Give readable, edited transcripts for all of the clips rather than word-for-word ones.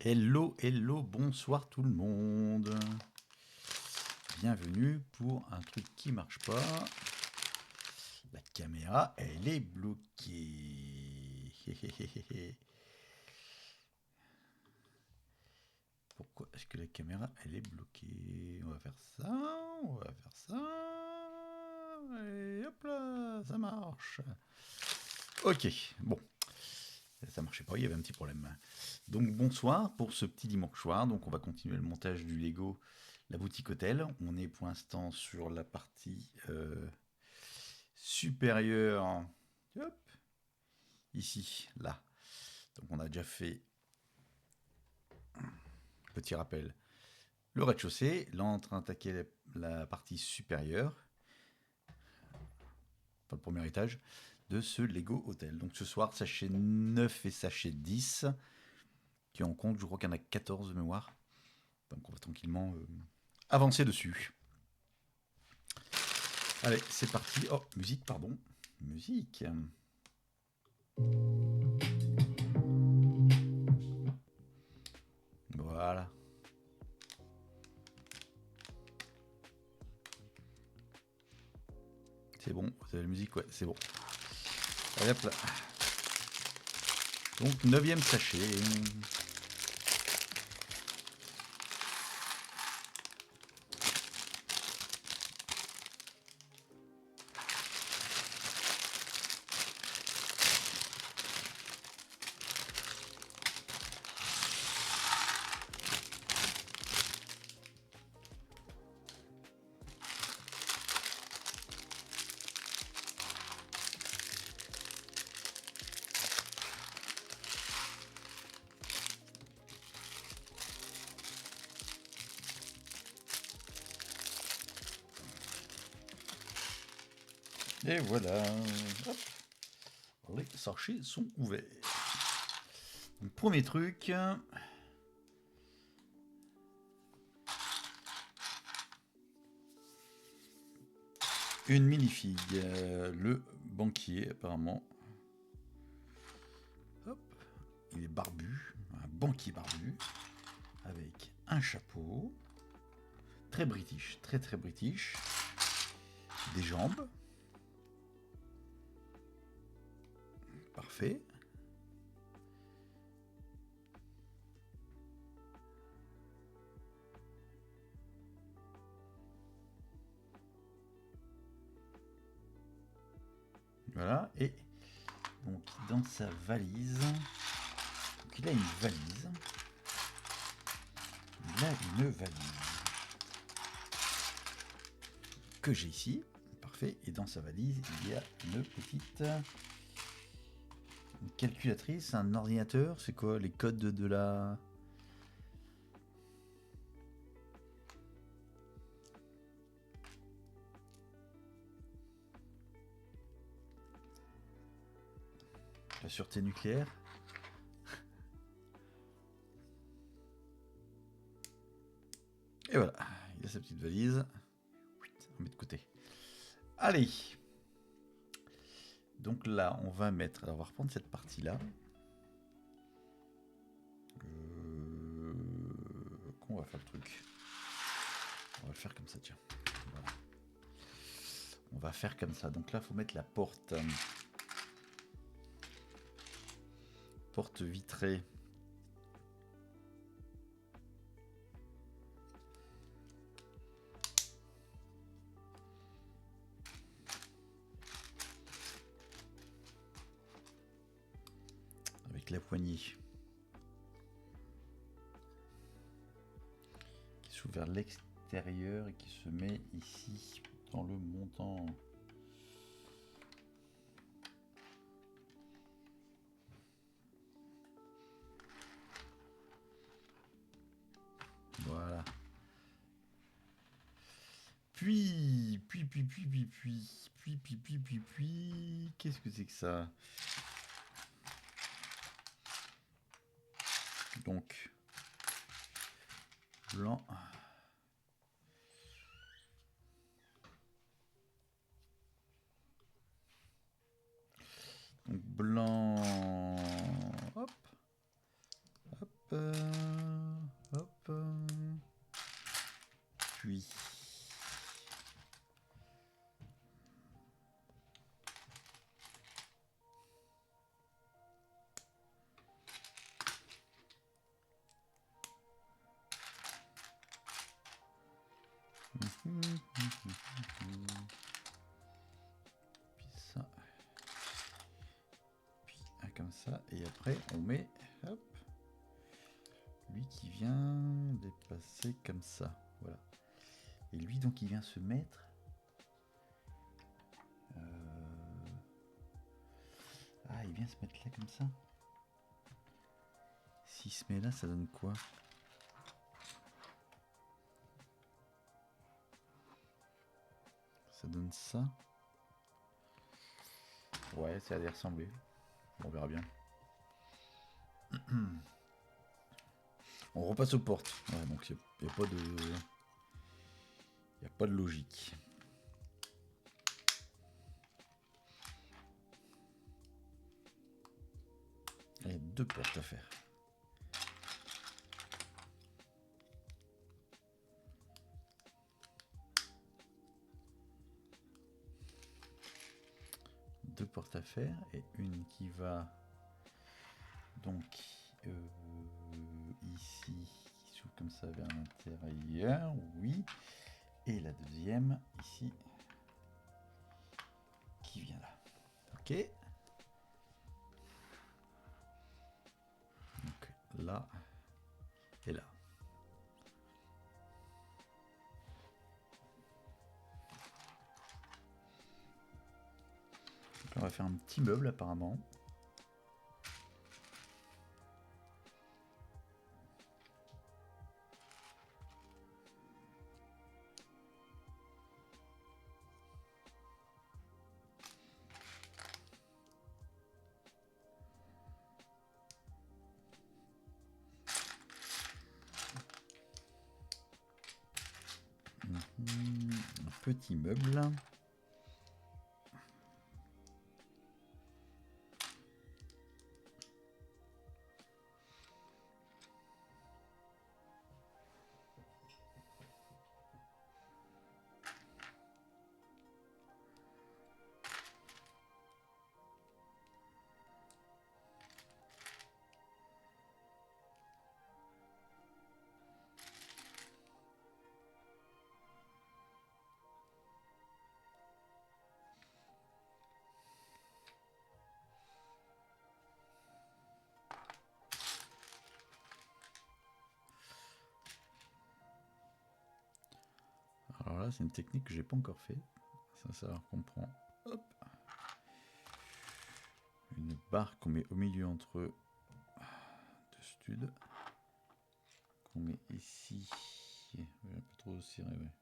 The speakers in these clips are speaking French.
Hello, hello, bonsoir tout le monde. Bienvenue pour un truc qui marche pas. La caméra, elle est bloquée. Pourquoi est-ce que la caméra, elle est bloquée? On va faire ça, on va faire ça. Et hop là, ça marche. Ok, bon. Ça marchait pas, il y avait un petit problème. Donc bonsoir pour ce petit dimanche soir. Donc on va continuer le montage du Lego La Boutique Hôtel. On est pour l'instant sur la partie supérieure. Hop, ici, là. Donc on a déjà fait, petit rappel, le rez-de-chaussée. Là on est en train d'attaquer la partie supérieure, enfin le premier étage, de ce Lego Hôtel. Donc ce soir, sachet 9 et sachet 10, qui en compte, je crois qu'il y en a 14 de mémoire. Donc on va tranquillement avancer dessus. Allez, c'est parti. Oh, musique, pardon. Musique. Voilà. C'est bon, vous avez la musique, ouais, c'est bon. Allez, hop là. Donc, 9e sachet. Et voilà. Hop. Les sachets sont ouverts. Donc, premier truc. Une mini-figue. Le banquier, apparemment. Hop. Il est barbu. Un banquier barbu. Avec un chapeau. Très british. Très, très british. Des jambes. Parfait. Voilà. Et donc, dans sa valise, donc, il a une valise. Il a une valise que j'ai ici. Parfait. Et dans sa valise, il y a une petite une calculatrice, un ordinateur. C'est quoi les codes de la... la sûreté nucléaire? Et voilà. Il a sa petite valise. On met de côté. Allez. Donc là, on va mettre... Alors, on va reprendre cette partie-là. Comment on va faire le truc? On va le faire comme ça, tiens. Voilà. On va faire comme ça. Donc là, il faut mettre la porte. Porte vitrée. Avec la poignée. Qui s'ouvre vers l'extérieur et qui se met ici dans le montant. Voilà. Puis, qu'est-ce que c'est que ça? Donc, blanc. Donc, blanc. Hop. Hop. fuit. Puis ça. Puis un comme ça. Et après, on met... Hop. Lui qui vient dépasser comme ça. Voilà. Et lui, donc, il vient se mettre... Ah, il vient se mettre là comme ça. S'il se met là, ça donne quoi? Ça donne ça. Ouais, ça a l'air ressembler. On verra bien. On repasse aux portes. Ouais, donc il n'y a pas de... Il n'y a pas de logique. Il y a 2 portes à faire. Deux portes à faire et une qui va donc ici, qui s'ouvre comme ça vers l'intérieur, oui. Et la deuxième ici qui vient là. Ok. Donc là et là. Donc on va faire un petit meuble apparemment. Un petit meuble. Alors là, c'est une technique que j'ai pas encore fait. Ça va comprend. Hop. Une barre qu'on met au milieu entre deux studs. Qu'on met ici. Un peu trop serré, ouais.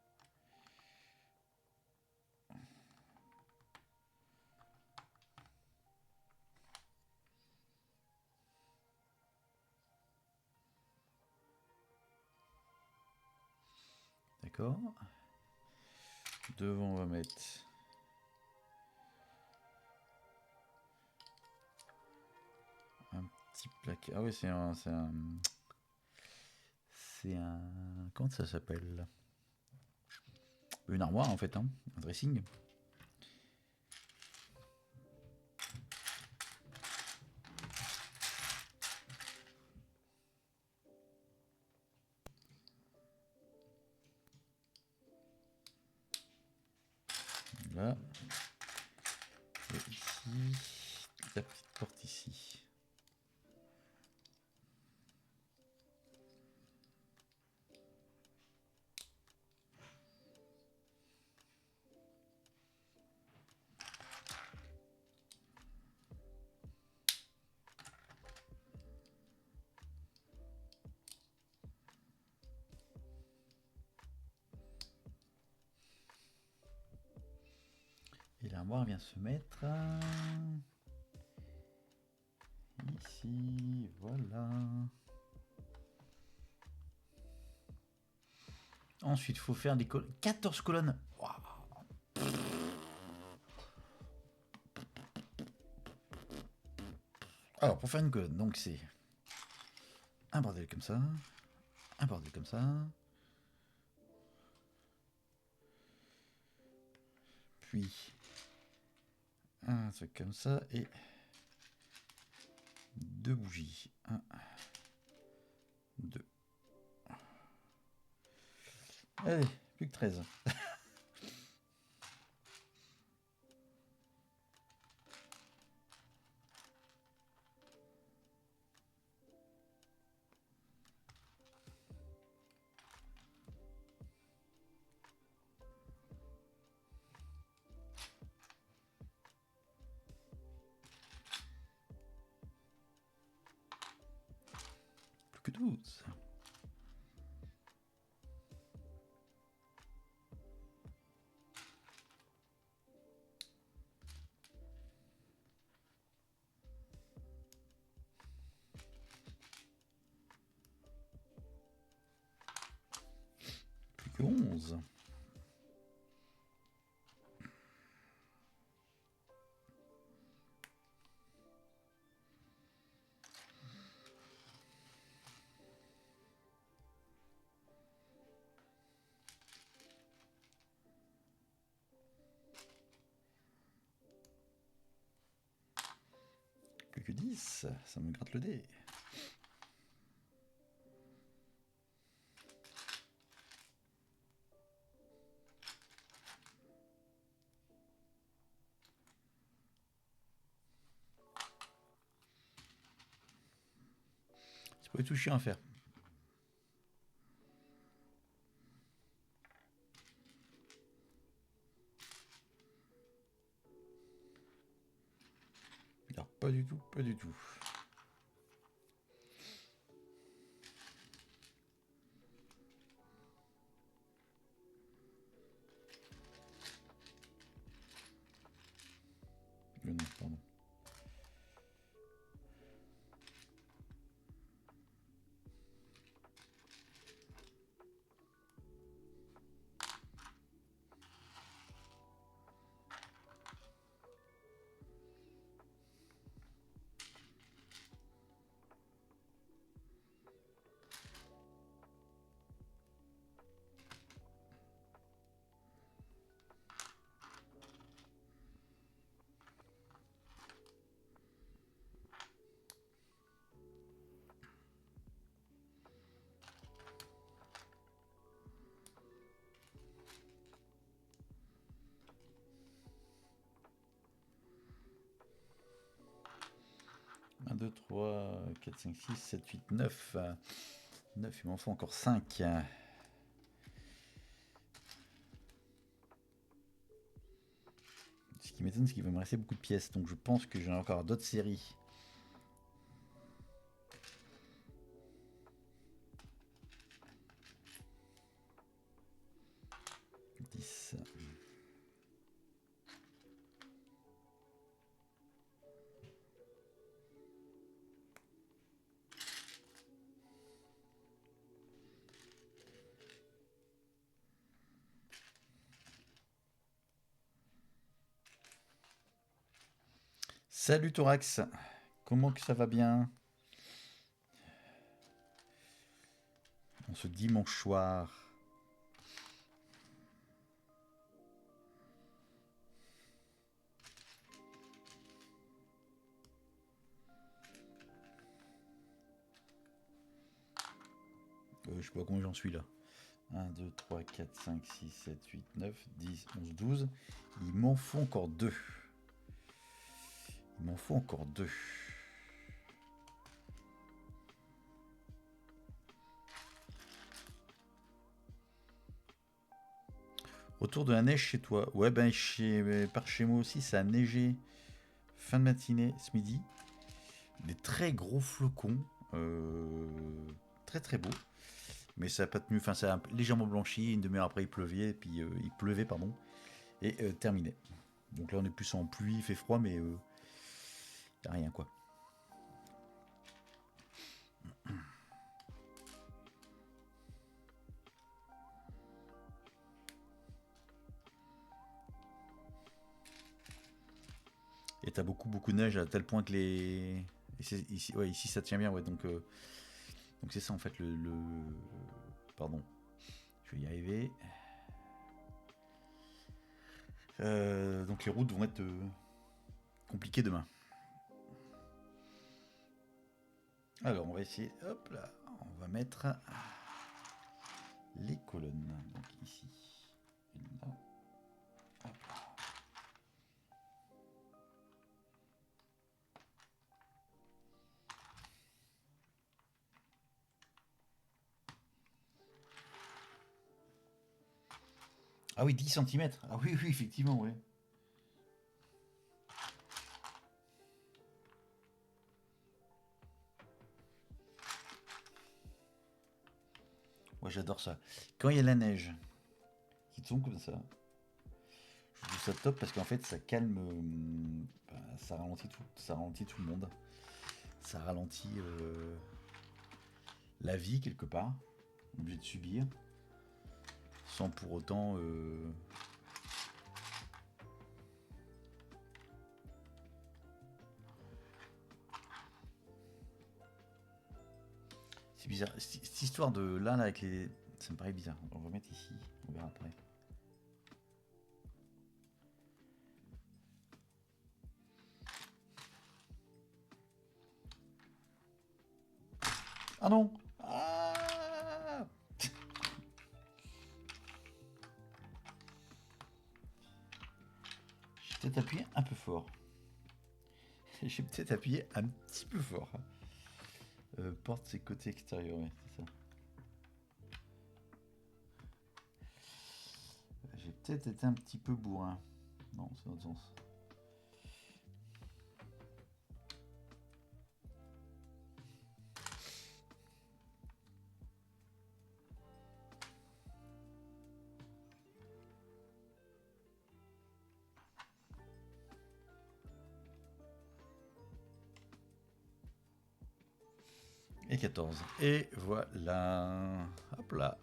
D'accord. Devant, on va mettre un petit placard. Ah oui, c'est un... Comment ça s'appelle? Une armoire en fait, hein, un dressing. Là. Et ici, la petite porte ici. Et l'armoire vient se mettre ici, voilà. Ensuite, il faut faire des 14 colonnes. Wow. Alors, pour faire une colonne, donc c'est un bordel comme ça, un bordel comme ça, puis un truc comme ça et 2 bougies. 1, 2. Allez, plus que 13. Plus que 12. Plus que 11. Plus que 10, ça me gratte le dé. C'est pas du tout chiant à faire. Alors, pas du tout, pas du tout. Non, pardon. Un, 2, 3, 4, 5, 6, 7, 8, 9. 9, il m'en faut encore 5. Ce qui m'étonne, c'est qu'il va me rester beaucoup de pièces. Donc je pense que j'en ai encore d'autres séries. Salut Thorax, comment que ça va bien en ce dimanche soir? Je sais pas combien j'en suis là. 1, 2, 3, 4, 5, 6, 7, 8, 9, 10, 11, 12. Il m'en faut encore 2. Il m'en faut encore 2. Retour de la neige chez toi. Ouais, ben par chez moi aussi, ça a neigé fin de matinée, ce midi. Des très gros flocons. Très très beaux. Mais ça n'a pas tenu. Enfin, ça a légèrement blanchi. Une demi-heure après, il pleuvait, pardon. Et terminé. Donc là, on est plus en pluie, il fait froid, mais il n'y a rien, quoi. Et t'as beaucoup de neige à tel point que les... Ici ça tient bien, ouais, donc c'est ça en fait Pardon, je vais y arriver. Donc les routes vont être compliquées demain. Alors on va essayer, hop là, on va mettre les colonnes. Donc ici, une là, hop là. Ah oui, 10 cm. Ah oui, oui, effectivement, oui. Moi j'adore ça. Quand il y a la neige qui tombe comme ça, je trouve ça top parce qu'en fait ça calme, ça ralentit tout le monde. Ça ralentit la vie quelque part. On est obligé de subir. Sans pour autant... C'est bizarre. Cette histoire de là avec les... Ça me paraît bizarre. On va mettre ici. On verra après. Ah non. Ah, j'ai peut-être appuyé un peu fort. J'ai peut-être appuyé un petit peu fort. Porte ses côtés extérieurs, ouais, c'est ça. J'ai peut-être été un petit peu bourrin. Non, c'est dans l'autre sens. Et 14. Et voilà. Hop là.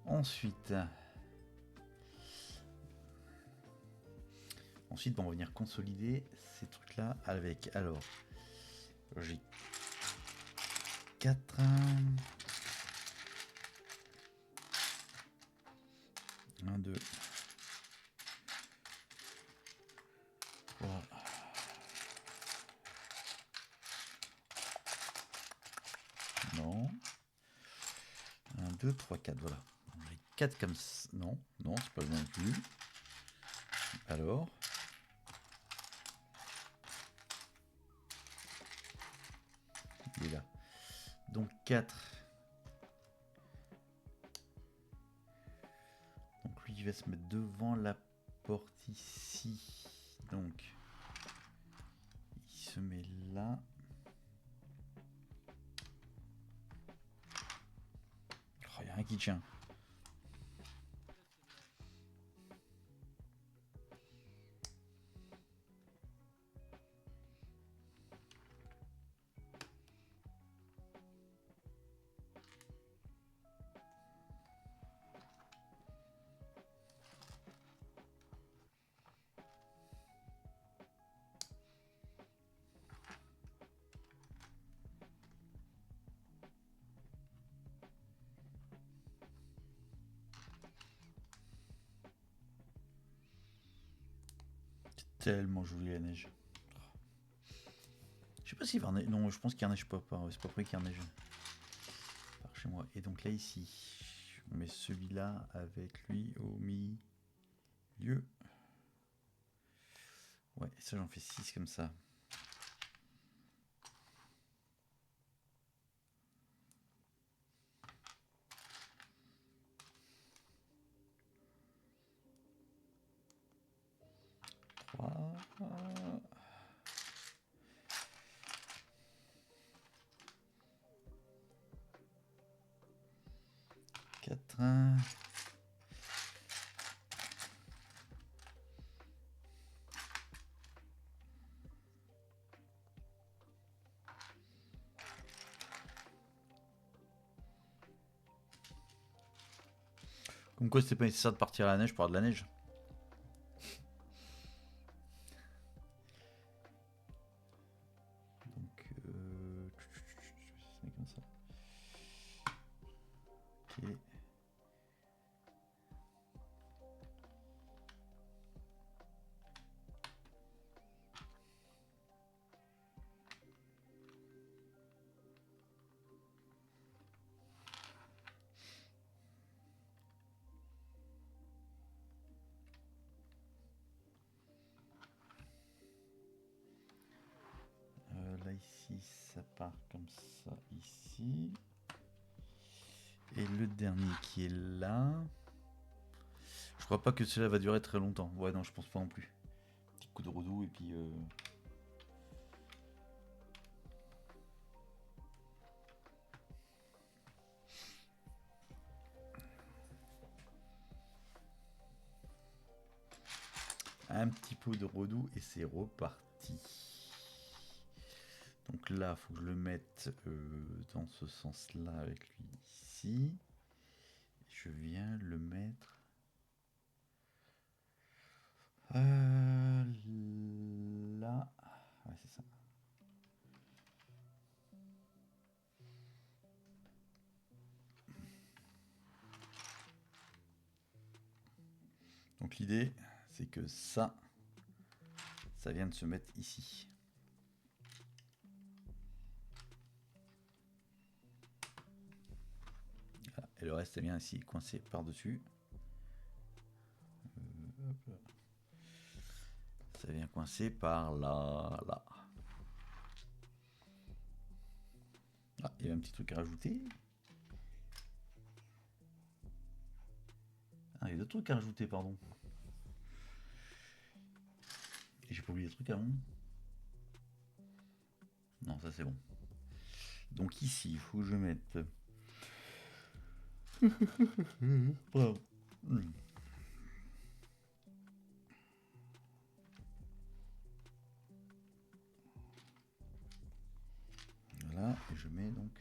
Ensuite, bon, on va venir consolider ces trucs-là avec. Alors, j'ai 4. 1, 2, 3. Non. 1, 2, 3, 4. Voilà. J'ai 4 comme ça. Non, non, c'est pas le non plus. Alors. Il est là. Donc 4. Donc lui, il va se mettre devant la porte ici. Donc, il se met là. Oh, il n'y a rien qui tient. Tellement joli la neige. Je sais pas s'il va neiger. Non, je pense qu'il neige pas. C'est pas près qu'il neige. Par chez moi. Et donc là, ici, on met celui-là avec lui au milieu. Ouais, ça j'en fais 6 comme ça. Quatre. Comme quoi, c'était pas nécessaire de partir à la neige pour avoir de la neige. Donc, c'est comme ça. Ok. ça ici. Et le dernier qui est là. Je crois pas que cela va durer très longtemps. Ouais, non, je pense pas non plus. Petit coup de redoux et puis... un petit peu de redoux et c'est reparti. Donc là, il faut que je le mette dans ce sens-là avec lui ici. Je viens le mettre là. Ouais, c'est ça. Donc l'idée, c'est que ça vient de se mettre ici. Voilà. Et le reste est bien ici, coincé par-dessus. Ça vient coincer par là, là. Ah, il y a un petit truc à rajouter. Ah, il y a d'autres trucs à rajouter, pardon. Et j'ai pas oublié le truc avant. Non, ça c'est bon. Donc ici, il faut que je mette... Bravo. Voilà, et je mets donc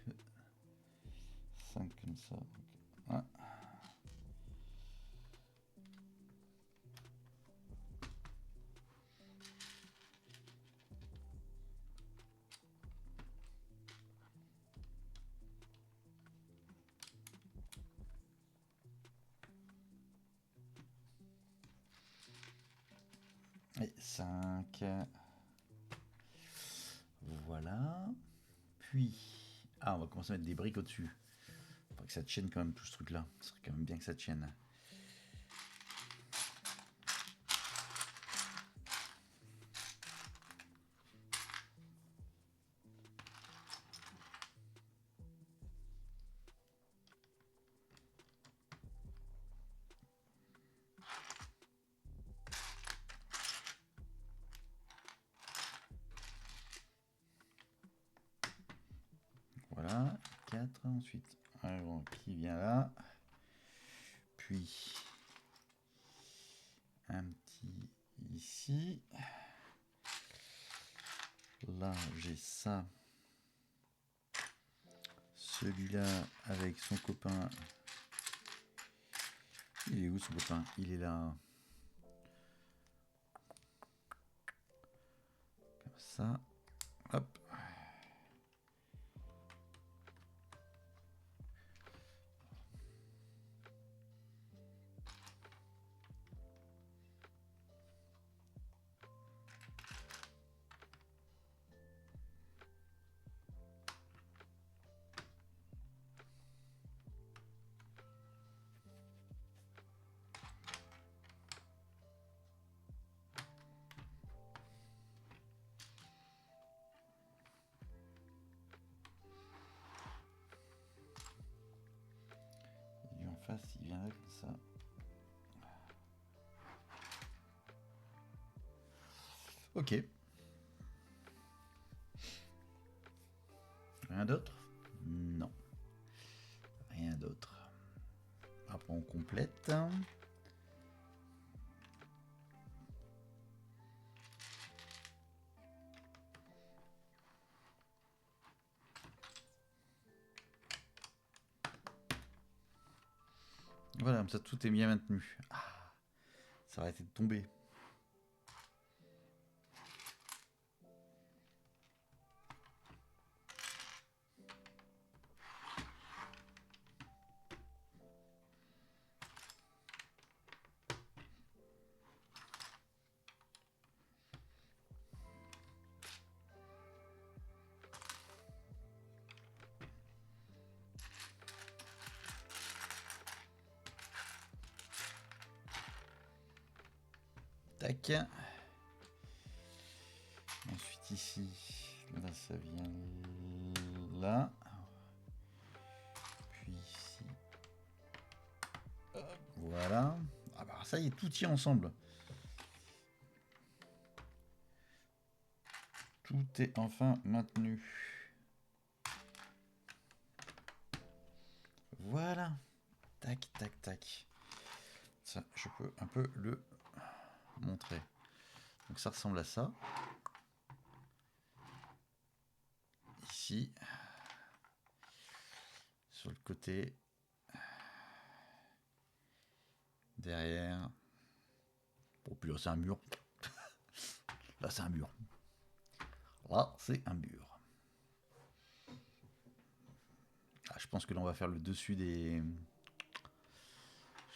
5 comme ça. Ah. Et 5. Voilà. Puis, ah, on va commencer à mettre des briques au-dessus. Il faudrait que ça tienne quand même tout ce truc-là. Ce serait quand même bien que ça tienne. Voilà, 4. Ensuite, un grand qui vient là. Puis, un petit ici. Là, j'ai ça. Celui-là avec son copain. Il est où son copain? Il est là. Comme ça. Hop. Et en face, il vient là comme ça. Ok. Rien d'autre? Non. Rien d'autre. Après, on complète. Voilà, comme ça, tout est bien maintenu. Ah, ça aurait été de tomber. Tac. Ensuite ici, là ça vient là. Puis ici. Hop, voilà. Ah bah ça y est, tout tient ensemble. Tout est enfin maintenu. Voilà. Tac, tac, tac. Ça, je peux un peu le montrer. Donc ça ressemble à ça. Ici. Sur le côté. Derrière. Bon, puis là, c'est un mur. Là, c'est un mur. Là, c'est un mur. Ah, je pense que là, on va faire le dessus des...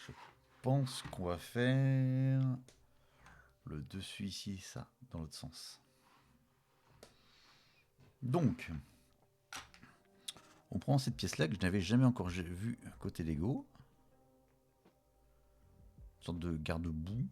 Je pense qu'on va faire le dessus ici, ça, dans l'autre sens. Donc, on prend cette pièce-là que je n'avais jamais encore vue côté Lego. Une sorte de garde-boue.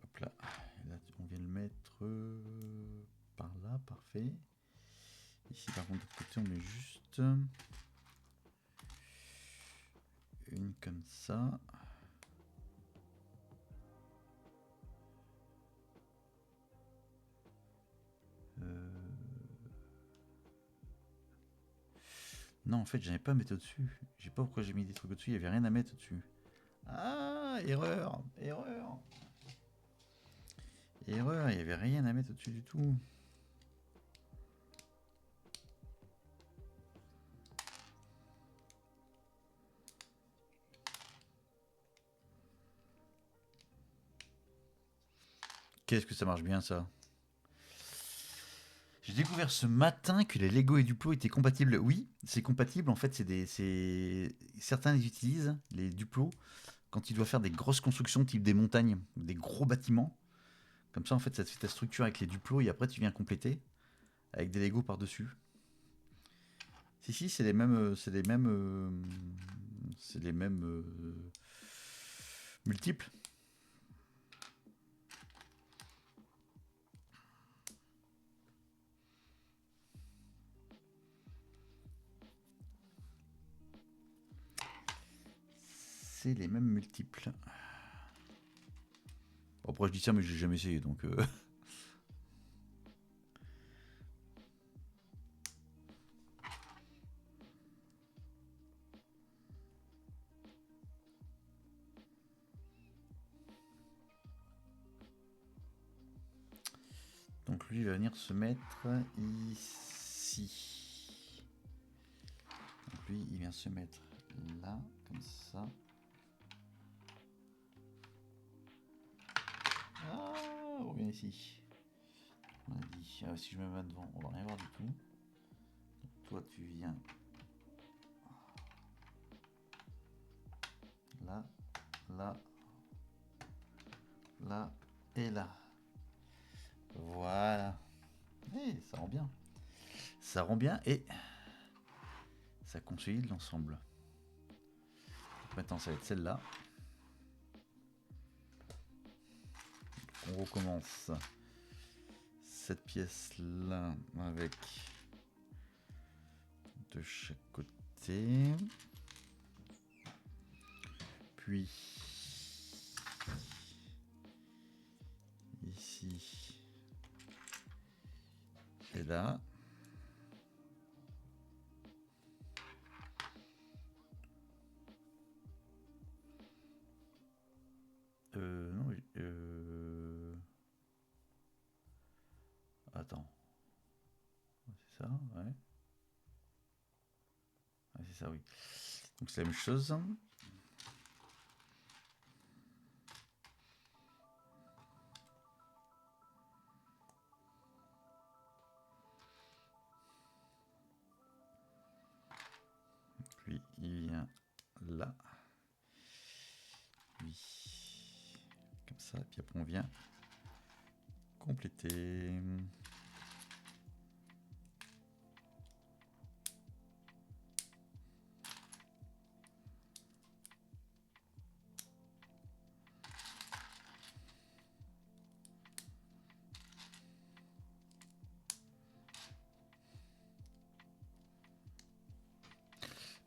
Hop là. Là, on vient le mettre par là, parfait. Ici, par contre, de l'autre côté, on met juste une comme ça. Non, en fait, j'avais pas à mettre au-dessus. Je sais pas pourquoi j'ai mis des trucs au-dessus, il n'y avait rien à mettre au-dessus. Ah, erreur, erreur. Erreur, il n'y avait rien à mettre au-dessus du tout. Qu'est-ce que ça marche bien, ça? J'ai découvert ce matin que les Lego et Duplo étaient compatibles. Oui, c'est compatible. En fait, certains les utilisent, les Duplo, quand ils doivent faire des grosses constructions, type des montagnes, des gros bâtiments. Comme ça, en fait, ça te fait ta structure avec les Duplo et après, tu viens compléter avec des Lego par-dessus. Si, c'est les mêmes, multiples. C'est les mêmes multiples. Après, je dis ça, mais j'ai jamais essayé, donc... Donc lui, il va venir se mettre ici. Donc lui, il vient se mettre là, comme ça. Ah, on revient ici. On a dit, si je me mets devant, on va rien voir du tout. Donc, toi, tu viens là, là, là et là. Voilà. Et ça rend bien. Ça rend bien et ça consolide l'ensemble. Maintenant, ça va être celle-là. On recommence cette pièce-là avec de chaque côté. Puis ici et là. Non, Attends. C'est ça, ouais. Ouais, c'est ça, oui. Donc c'est la même chose. Lui, il vient là. Lui. Comme ça, puis après on vient compléter.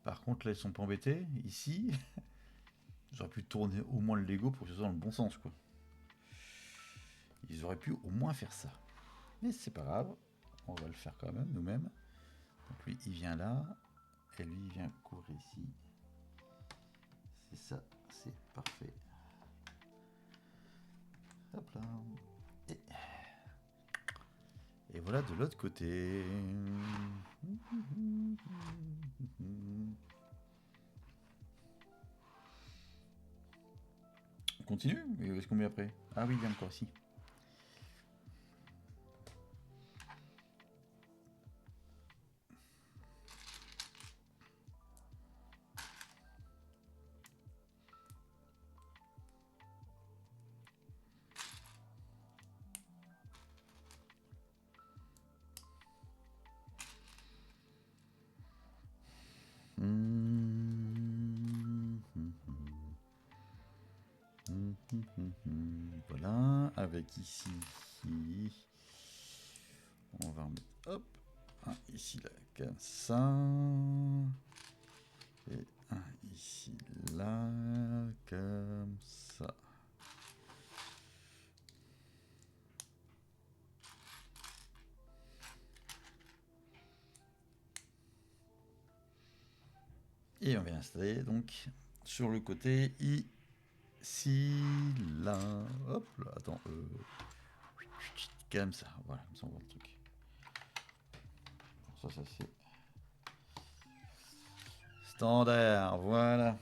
Par contre, là, ils sont pas embêtés. Ici, j'aurais pu tourner au moins le Lego pour que ce soit dans le bon sens, quoi. Ils auraient pu au moins faire ça. Mais c'est pas grave. On va le faire quand même, nous-mêmes. Donc lui, il vient là. Et lui, il vient couvrir ici. C'est ça, c'est parfait. Hop là. Et voilà de l'autre côté. On continue? Mais où est-ce qu'on met après? Ah oui, il y a encore ici. Voilà, avec ici, on va remettre, hop, un ici là, comme ça, et un ici là, comme ça. Et on va installer donc sur le côté ici, là, hop là, attends, comme ça, voilà, comme ça on voit le truc. Ça c'est standard, voilà.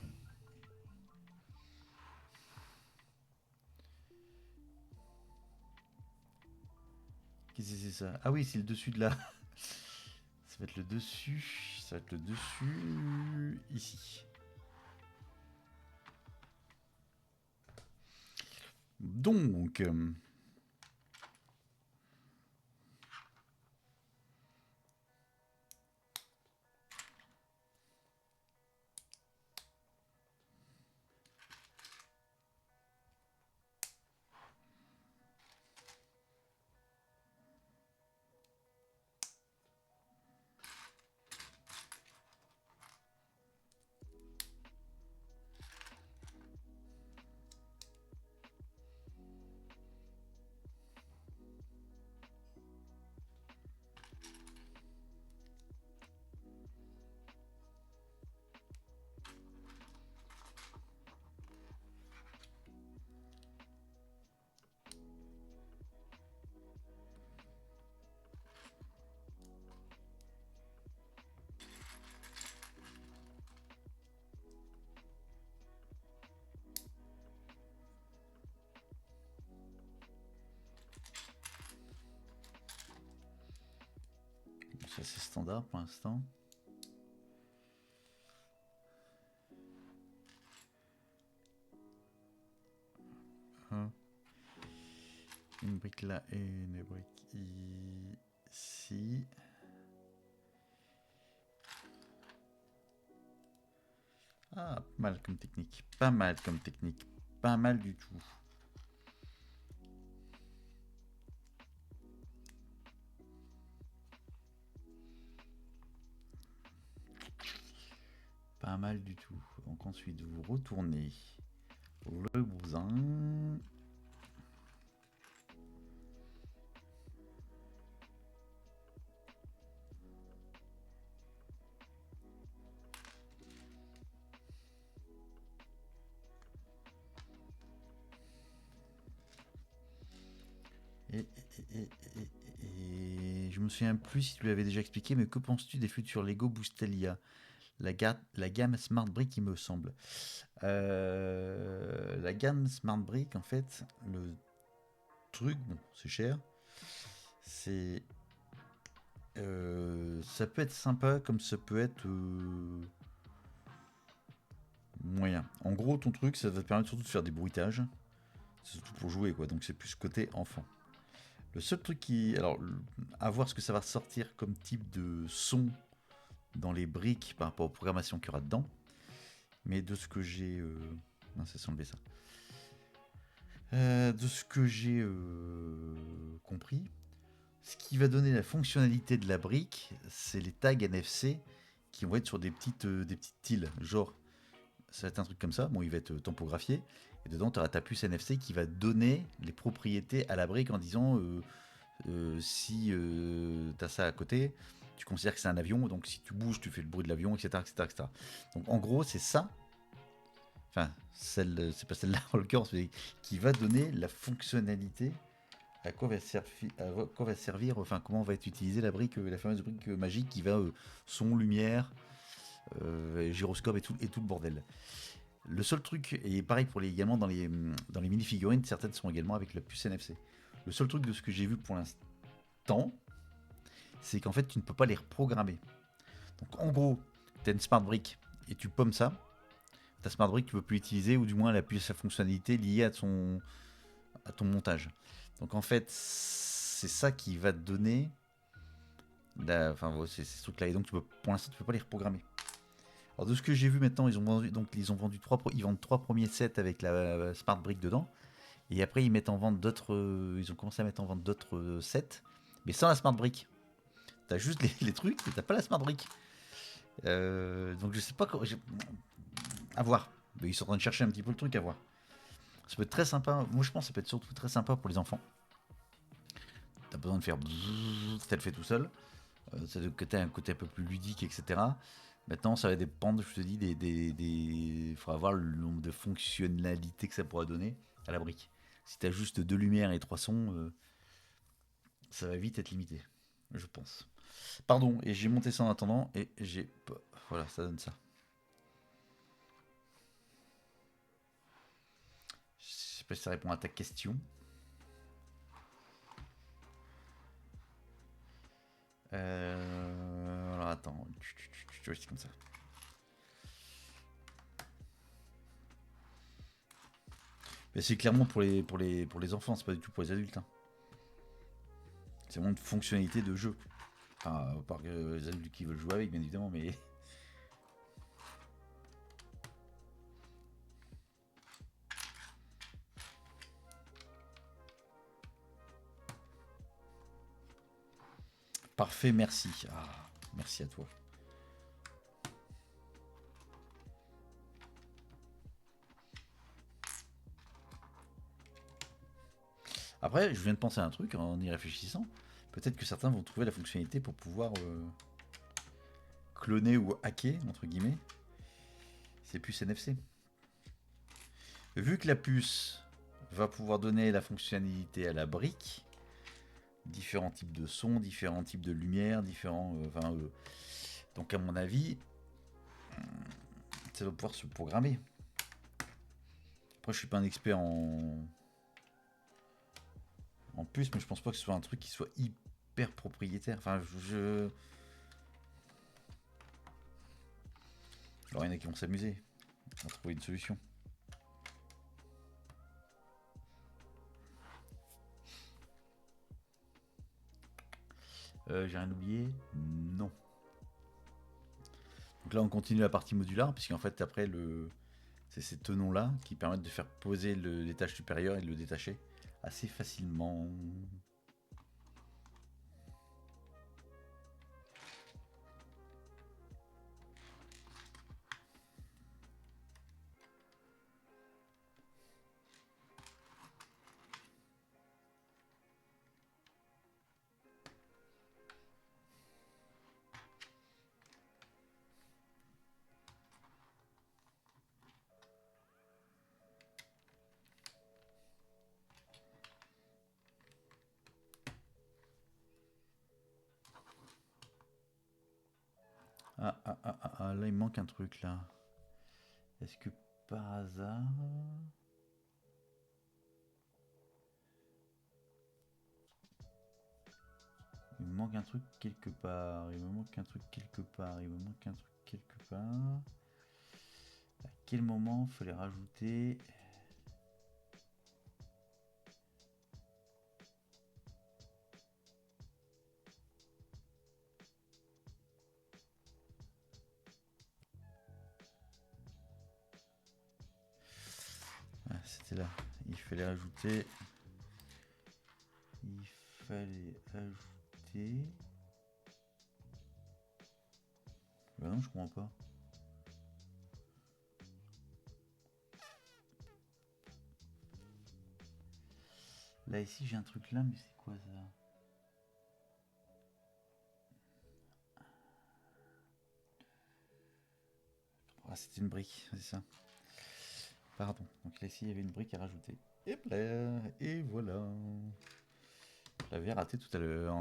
Qu'est-ce que c'est ça? Ah oui, c'est le dessus de là. Ça va être le dessus, ça va être le dessus ici. Donc, ça c'est standard pour l'instant. Une brique là et une brique ici. Ah, pas mal comme technique. Pas mal comme technique. Pas mal du tout. Pas mal du tout. Donc ensuite, vous retournez le bousin. Et me souviens plus si tu l'avais déjà expliqué, mais que penses-tu des futurs Lego Boostelia, la gamme Smart Brick, il me semble. La gamme Smart Brick, en fait, le truc, bon, c'est cher. C'est. Ça peut être sympa comme ça peut être moyen. En gros, ton truc, ça va te permettre surtout de faire des bruitages. C'est surtout pour jouer, quoi. Donc c'est plus côté enfant. Le seul truc qui. Alors, à voir ce que ça va sortir comme type de son dans les briques par rapport aux programmations qu'il y aura dedans. Mais de ce que j'ai. Non, c'est sans lever ça. De ce que j'ai compris, ce qui va donner la fonctionnalité de la brique, c'est les tags NFC qui vont être sur des petites tiles. Genre, ça va être un truc comme ça. Bon, il va être tampographié. Et dedans, tu auras ta puce NFC qui va donner les propriétés à la brique en disant si tu as ça à côté, tu considères que c'est un avion. Donc, si tu bouges, tu fais le bruit de l'avion, etc., etc. Donc, en gros, c'est ça. Enfin, c'est pas celle-là en l'occurrence, mais qui va donner la fonctionnalité à quoi va servir, enfin comment va être utilisée la brique, la fameuse brique magique qui va son, lumière, gyroscope et tout le bordel. Le seul truc, et pareil pour également dans les mini-figurines, certaines sont également avec la puce NFC. Le seul truc de ce que j'ai vu pour l'instant, c'est qu'en fait tu ne peux pas les reprogrammer. Donc en gros, tu as une smart brick et tu pommes ça, ta smart brick tu peux plus l'utiliser, ou du moins elle appuie sa fonctionnalité liée à ton montage. Donc en fait, c'est ça qui va te donner. Enfin, c'est ce truc-là. Et donc, pour l'instant, tu peux pas les reprogrammer. Alors, de ce que j'ai vu maintenant, ils ont vendu ils vendent 3 premiers sets avec la Smart Brick dedans. Et après, ils mettent en vente d'autres. Ils ont commencé à mettre en vente d'autres sets, mais sans la Smart Brick. T'as juste les trucs, mais t'as pas la Smart Brick. Donc, je sais pas comment. À voir. Mais ils sont en train de chercher un petit peu le truc à voir. Ça peut être très sympa. Moi, je pense que ça peut être surtout très sympa pour les enfants. T'as besoin de faire ça le fait tout seul. Ça doit être un côté un peu plus ludique, etc. Maintenant, ça va dépendre, je te dis, il faudra voir le nombre de fonctionnalités que ça pourra donner à la brique. Si t'as juste 2 lumières et 3 sons, ça va vite être limité, je pense. Pardon, et j'ai monté ça en attendant, et j'ai... Voilà, ça donne ça. Je sais pas si ça répond à ta question. Alors attends, je vais comme ça. Mais c'est clairement pour les enfants, c'est pas du tout pour les adultes. Hein. C'est vraiment une fonctionnalité de jeu. Enfin, à part que les adultes qui veulent jouer avec, bien évidemment, mais. Parfait, merci. Ah, merci à toi. Après, je viens de penser à un truc en y réfléchissant. Peut-être que certains vont trouver la fonctionnalité pour pouvoir cloner ou hacker, entre guillemets, ces puces NFC. Vu que la puce va pouvoir donner la fonctionnalité à la brique, différents types de sons, différents types de lumière, donc à mon avis, ça va pouvoir se programmer. Après, je suis pas un expert en plus, mais je pense pas que ce soit un truc qui soit hyper propriétaire. Enfin, alors, il y en a qui vont s'amuser à trouver une solution. J'ai rien oublié? Non. Donc là, on continue la partie modular, puisqu'en fait, après, c'est ces tenons-là qui permettent de faire poser l'étage supérieur et de le détacher assez facilement. Là, il me manque un truc, là. Est-ce que par hasard... Il me manque un truc quelque part. Il me manque un truc quelque part. Il me manque un truc quelque part. À quel moment il fallait rajouter... Ah, c'était là. Il fallait ajouter... Il fallait ajouter... Bah non, je comprends pas. Là, ici, j'ai un truc là, mais c'est quoi ça? Ah, c'était une brique, c'est ça. Pardon. Donc là, ici, il y avait une brique à rajouter. Et là, et voilà. Je l'avais raté tout à l'heure.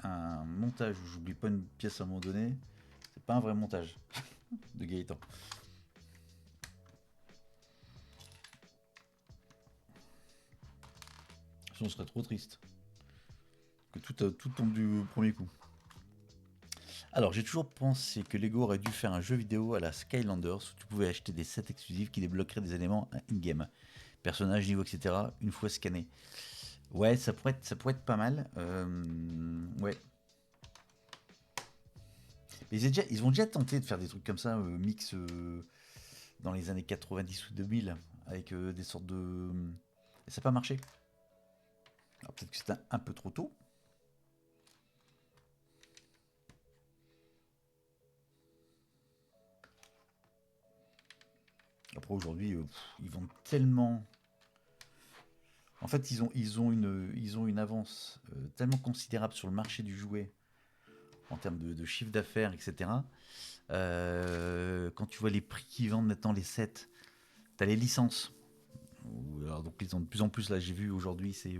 Un montage où j'oublie pas une pièce à un moment donné, c'est pas un vrai montage de Gaëtan. Sinon, on serait trop triste que tout tombe du premier coup. Alors, j'ai toujours pensé que Lego aurait dû faire un jeu vidéo à la Skylanders où tu pouvais acheter des sets exclusifs qui débloqueraient des éléments in-game. Personnages, niveaux, etc. une fois scannés. Ouais, ça pourrait être pas mal. Ouais. Mais ils ont déjà tenté de faire des trucs comme ça, mix dans les années 90 ou 2000, avec des sortes de... Et ça n'a pas marché. Alors peut-être que c'était un peu trop tôt. Après aujourd'hui, ils vendent tellement... En fait, ils ont une avance tellement considérable sur le marché du jouet en termes de chiffre d'affaires, etc. Quand tu vois les prix qu'ils vendent maintenant, les sets, t'as les licences. Alors donc ils ont de plus en plus, là j'ai vu aujourd'hui, c'est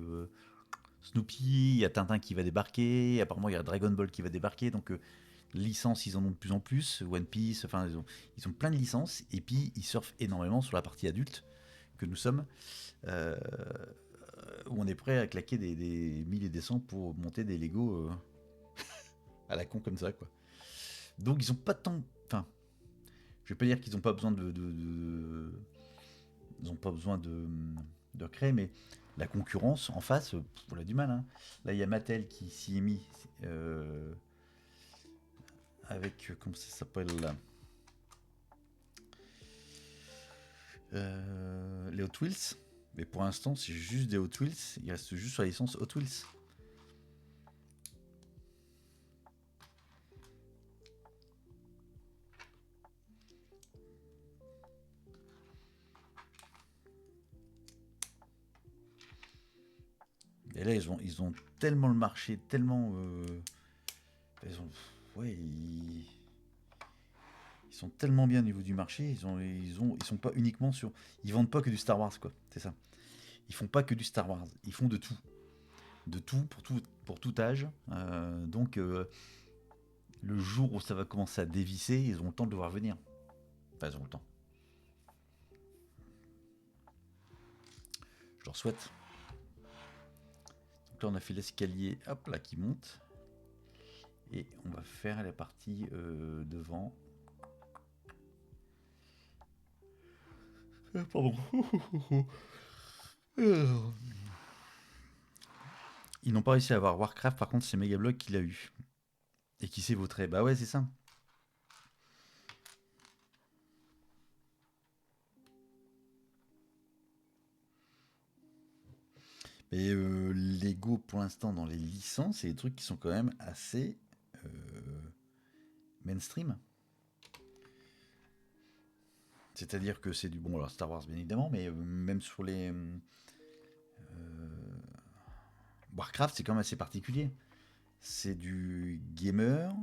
Snoopy, il y a Tintin qui va débarquer, apparemment il y a Dragon Ball qui va débarquer, donc licences ils en ont de plus en plus, One Piece, enfin ils ont plein de licences, et puis ils surfent énormément sur la partie adulte que nous sommes, euh, où on est prêt à claquer des 1000 et des 100 pour monter des Lego à la con comme ça, quoi. Donc ils ont pas tant... Enfin, je vais pas dire qu'ils ont pas besoin ils ont pas besoin de créer, mais la concurrence en face, on a du mal. Hein. Là, il y a Mattel qui s'y est mis avec, comment ça s'appelle là, les Hot Wheels. Mais pour l'instant, c'est juste des Hot Wheels. Il reste juste sur la licence Hot Wheels. Et là, ils ont tellement le marché, tellement. Ils ont, ouais, ils sont tellement bien au niveau du marché. Ils sont pas uniquement sur. Ils vendent pas que du Star Wars, quoi. C'est ça. Ils font pas que du Star Wars. Ils font de tout. De pour tout âge. Donc, le jour où ça va commencer à dévisser, ils ont le temps de le voir venir. Enfin, ils ont le temps. Je leur souhaite. Donc là, on a fait l'escalier, hop là, qui monte. Et on va faire la partie devant. Pardon. Ils n'ont pas réussi à avoir Warcraft, par contre, c'est Megablock qui l'a eu. Et qui s'est vautré. Bah ouais, c'est ça. Mais Lego, pour l'instant, dans les licences, c'est des trucs qui sont quand même assez mainstream. C'est-à-dire que c'est du bon, alors Star Wars bien évidemment, mais même sur les Warcraft, c'est quand même assez particulier. C'est du gamer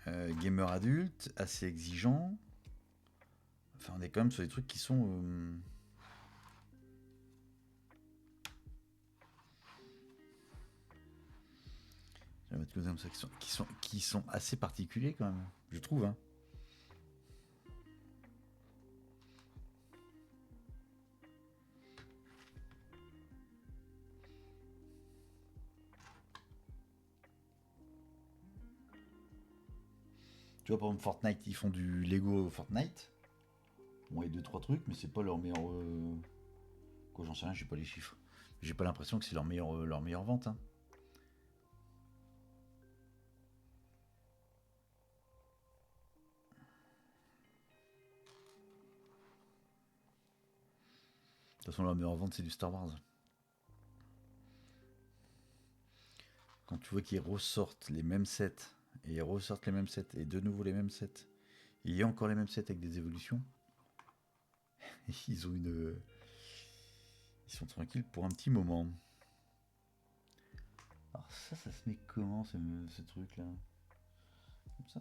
adulte, assez exigeant. Enfin, on est quand même sur des trucs qui sont mettre comme ça, qui sont assez particuliers quand même, je trouve. Hein. Tu vois, par exemple, Fortnite, ils font du Lego Fortnite. Bon, il y a 2-3 trucs, mais c'est pas leur meilleur. Quoi, j'en sais rien, j'ai pas les chiffres. J'ai pas l'impression que c'est leur meilleure vente. Hein. De toute façon, leur meilleure vente, c'est du Star Wars. Quand tu vois qu'ils ressortent les mêmes sets, et ils ressortent les mêmes sets, et de nouveau les mêmes sets, il y a encore les mêmes sets avec des évolutions, ils ont une. Ils sont tranquilles pour un petit moment. Alors ça se met comment ce truc là? Comme ça?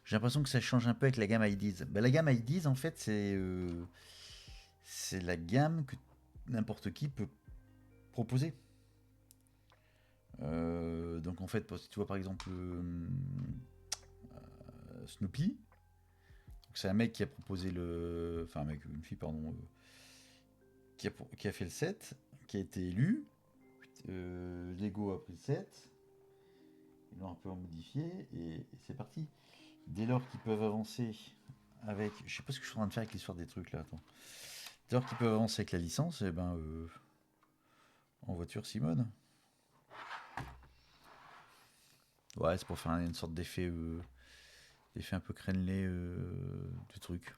J'ai l'impression que ça change un peu avec la gamme IDs. Bah, la gamme IDs, en fait, c'est la gamme que n'importe qui peut proposer. Donc en fait, si tu vois par exemple Snoopy, c'est un mec qui a proposé le. Enfin, un mec, une fille, pardon, qui a fait le set, qui a été élu. Lego a pris le set, ils l'ont un peu modifié et c'est parti. Dès lors qu'ils peuvent avancer avec. Je sais pas ce que je suis en train de faire avec l'histoire des trucs là, attends. Dès lors qu'ils peuvent avancer avec la licence, et ben. En voiture, Simone. Ouais, c'est pour faire une sorte d'effet un peu crénelé du truc.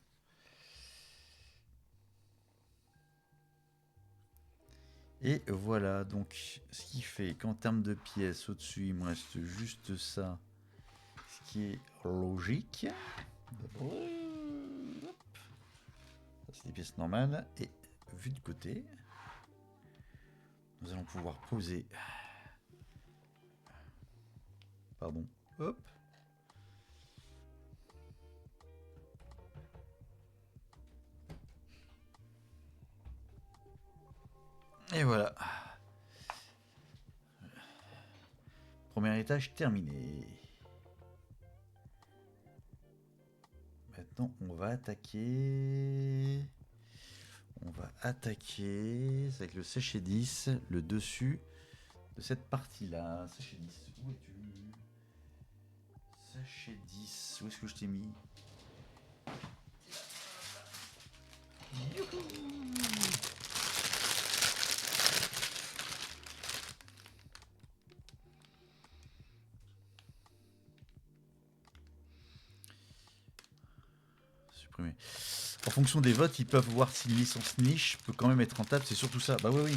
Et voilà, donc ce qui fait qu'en termes de pièces, au-dessus, il me reste juste ça, ce qui est logique. Ça, c'est des pièces normales. Et vu de côté, nous allons pouvoir poser. Pardon. Hop. Et voilà. Premier étage terminé. Maintenant, on va attaquer. C'est avec le sachet 10, le dessus de cette partie-là. Sachet 10, où es-tu? Sachet 10, où est-ce que je t'ai mis? Youhou! Supprimer. En fonction des votes, ils peuvent voir si une licence niche peut quand même être rentable. C'est surtout ça. Bah oui.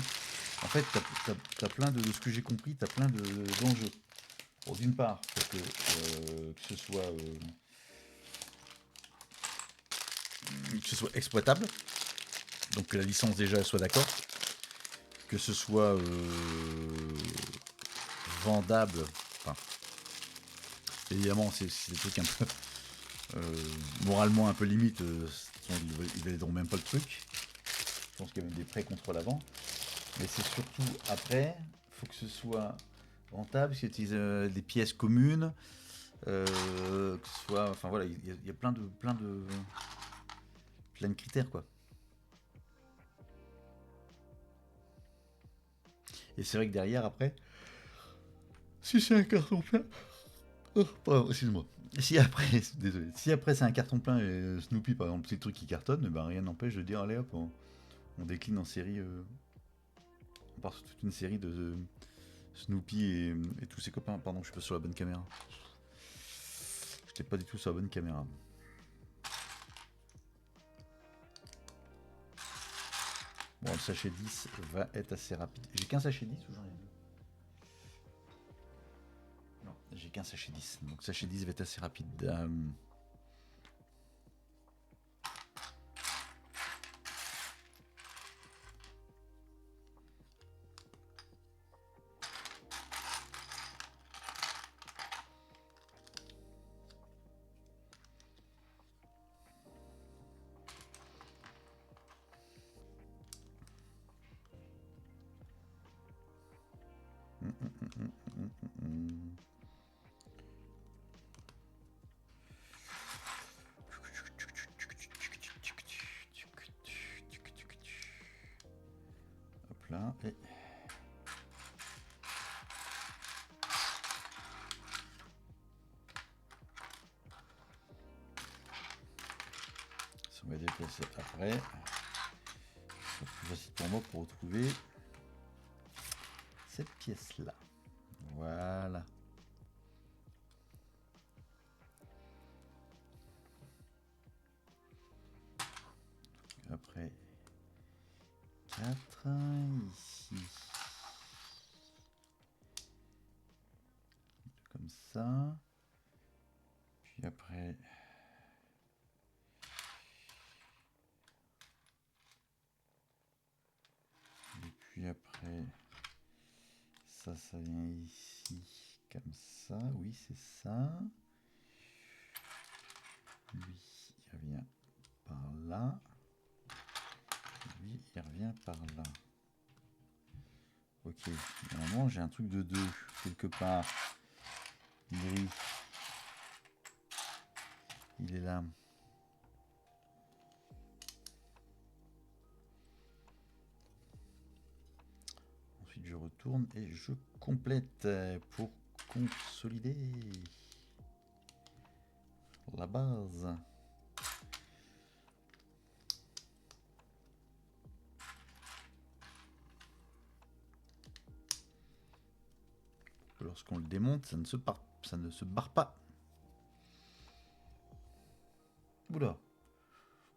En fait, t'as plein de ce que j'ai compris, t'as plein d'enjeux. Bon, d'une part, pour que ce soit exploitable, donc que la licence déjà soit d'accord, que ce soit vendable. Enfin, évidemment, c'est des trucs un peu moralement un peu limite. Ils valideront même pas le truc. Je pense qu'il y a même des prêts contre l'avant. Mais c'est surtout après, il faut que ce soit rentable, qu'ils utilisent des pièces communes, que ce soit. Enfin voilà, il y a plein de critères quoi. Et c'est vrai que derrière après, si c'est un carton plein. Oh, pardon, excuse-moi. Si après, désolé, si après c'est un carton plein et Snoopy par exemple, c'est le truc qui cartonne, ben rien n'empêche de dire allez hop, on décline en série, on part sur toute une série de Snoopy et tous ses copains. Pardon, je suis pas sur la bonne caméra. J'étais pas du tout sur la bonne caméra. Bon, le sachet 10 va être assez rapide. J'ai qu'un sachet 10 ou j'en ai deux? Non, j'ai qu'un sachet 10. Donc sachet 10 va être assez rapide. là, et... On va déplacer après. C'est plus facile pour moi pour retrouver cette pièce-là. Voilà. Après 4 ici. Comme ça. Puis après... Et puis après... Ça vient ici. Comme ça. Oui, c'est ça. Lui, il revient par là. Lui, il revient par là. Ok. Normalement, j'ai un truc de 2 quelque part. Lui. Il est là. Ensuite, je retourne et je complète pour consolider la base. Lorsqu'on le démonte, ça ne se barre pas. Oula.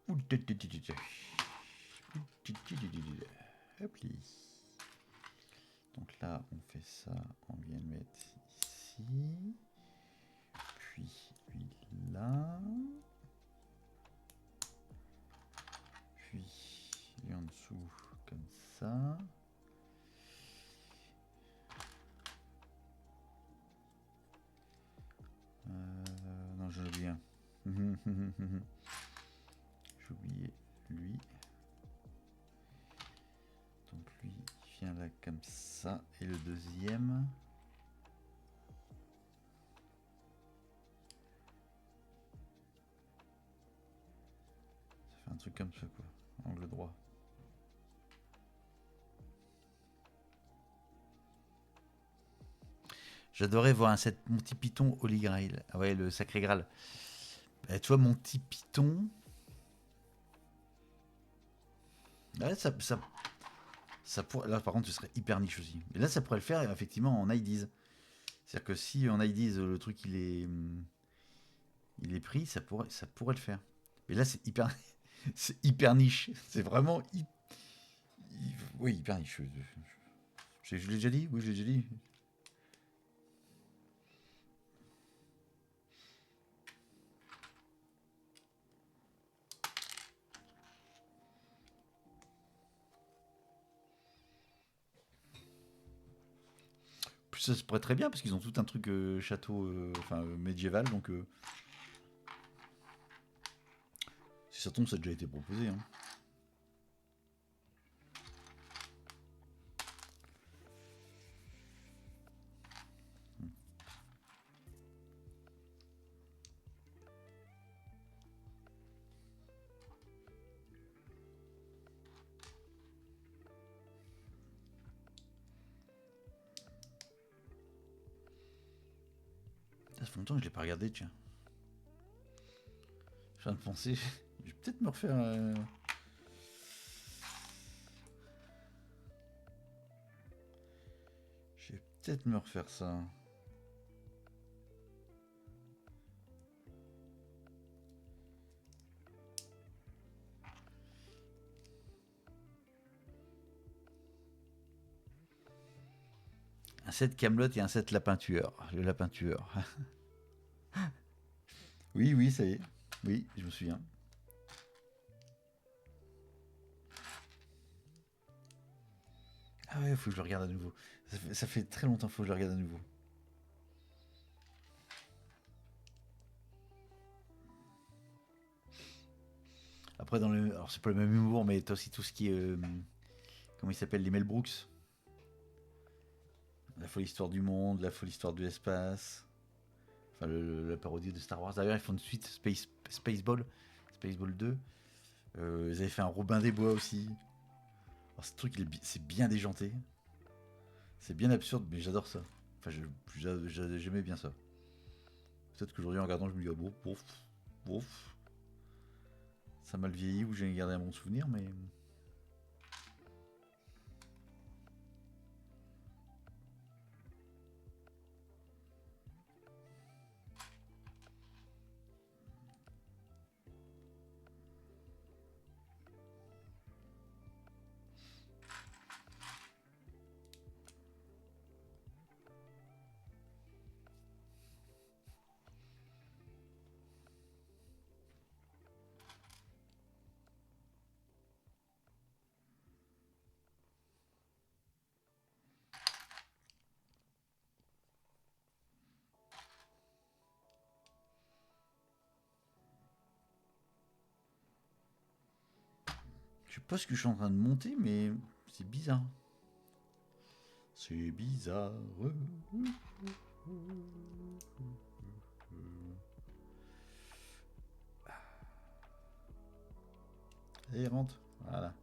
Hop donc là, on fait ça, on vient le mettre ici. Puis lui là. Puis lui en dessous, comme ça. Non, j'en oublie un. J'ai oublié lui. Donc lui vient là comme ça. Et le deuxième. Ça fait un truc comme ça quoi. Angle droit. J'adorais voir un set mon petit Python Holy Grail. Ah ouais, le sacré Graal. Et tu vois, mon petit Python. Ouais, ça pourrait... Là, par contre, ce serait hyper niche aussi. Et là, ça pourrait le faire effectivement en IDs. C'est-à-dire que si en IDs, le truc il est pris, ça pourrait le faire. Mais là, c'est hyper, c'est hyper niche. C'est vraiment, oui, hyper niche. Je l'ai déjà dit. Oui, je l'ai déjà dit. Plus ça se pourrait très bien parce qu'ils ont tout un truc château, enfin médiéval, donc si ça tombe, ça a déjà été proposé. Hein. Ça fait longtemps que je l'ai pas regardé, tiens. Je viens de penser, je vais peut-être me refaire. Je vais peut-être me refaire ça. Un set Camelot et un set Lapin Tueur. Le Lapin Tueur. Oui, oui, ça y est. Oui, je me souviens. Ah ouais, faut que je le regarde à nouveau. Ça fait très longtemps, faut que je le regarde à nouveau. Après, alors c'est pas le même humour, mais t'as aussi tout ce qui est, comment il s'appelle, les Mel Brooks. La folle histoire du monde, la folle histoire de l'espace. Enfin, la parodie de Star Wars. D'ailleurs, ils font une suite Spaceball 2. Ils avaient fait un Robin des Bois aussi. Alors, ce truc, c'est bien déjanté. C'est bien absurde, mais j'adore ça. Enfin, j'aimais bien ça. Peut-être qu'aujourd'hui, en regardant, je me dis, oh, bon, bof. Ça m'a le vieilli ou j'ai gardé un bon souvenir, mais... Je sais pas ce que je suis en train de monter, mais c'est bizarre. C'est bizarre. Allez, rentre. Voilà.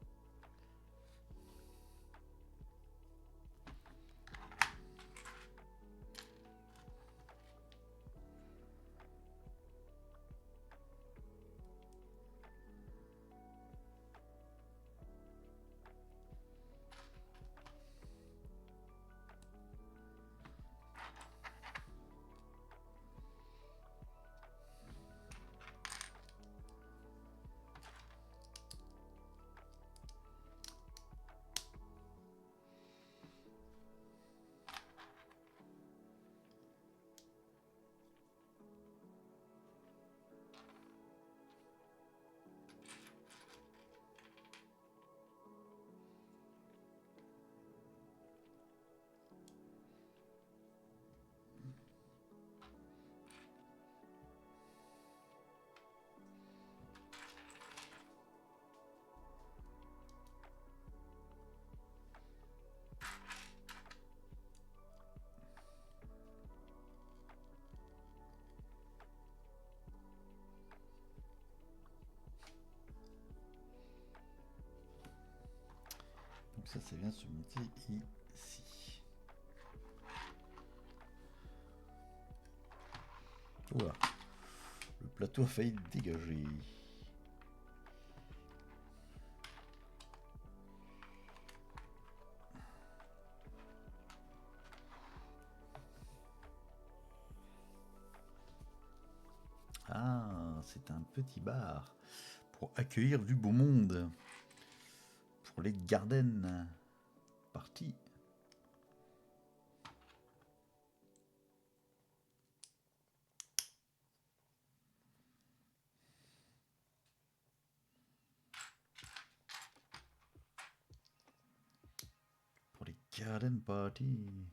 Donc ça vient se monter ici. Voilà. Le plateau a failli dégager. Ah, c'est un petit bar pour accueillir du beau monde. Pour les garden parties. Pour les garden parties.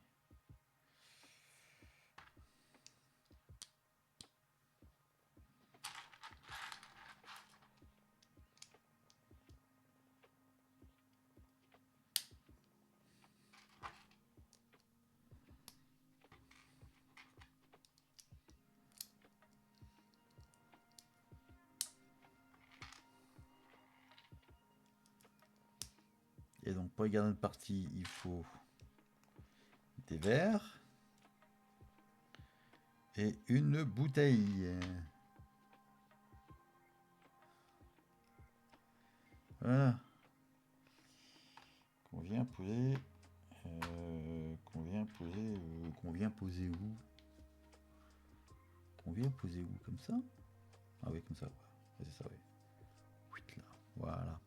Et donc pour les garden parties, il faut des verres et une bouteille. Voilà. Qu'on vient poser. Qu'on vient poser où? Qu'on vient poser où? Comme ça? Ah oui, comme ça. Ouais, c'est ça, oui. Là. Voilà.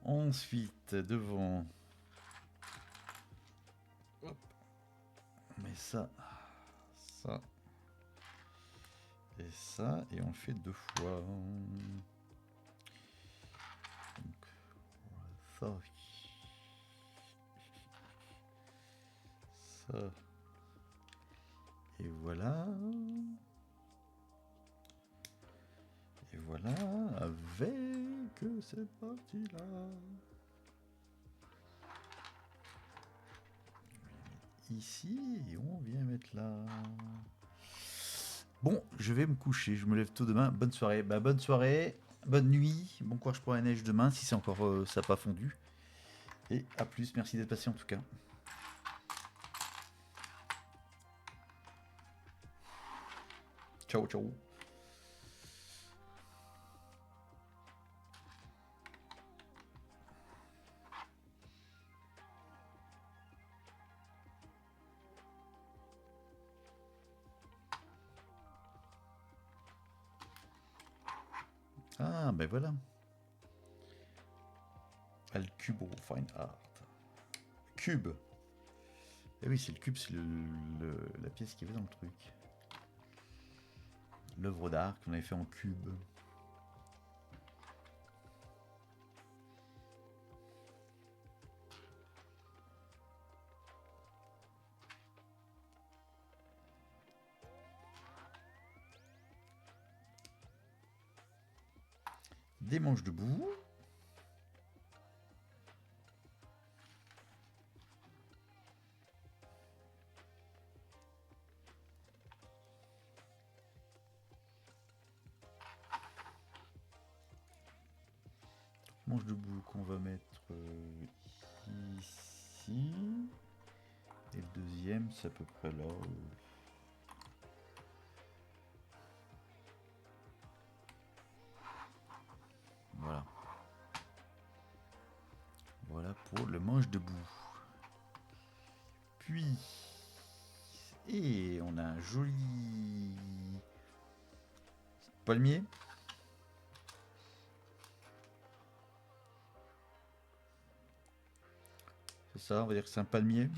Ensuite, devant. Hop. On met ça. Ça. Et ça. Et on fait 2 fois. Donc, ça. Ça. Et voilà. Et voilà, avec cette partie-là. ici et on vient mettre là. Bon, je vais me coucher, je me lève tôt demain. Bonne soirée. Bah, bonne soirée, bonne nuit, bon courage pour la neige demain si c'est encore ça n'a pas fondu. Et à plus, merci d'être passé en tout cas. Ciao, ciao. Ah, ben voilà. Al Cubo, Fine Art. Cube. Eh oui, c'est le cube, c'est la pièce qu'il y avait dans le truc. L'œuvre d'art qu'on avait fait en cube. Des manches debout. Manche debout qu'on va mettre ici. Et le deuxième, c'est à peu près là. Voilà. Voilà pour le manche debout. Puis, et on a un joli palmier. C'est ça, on va dire que c'est un palmier.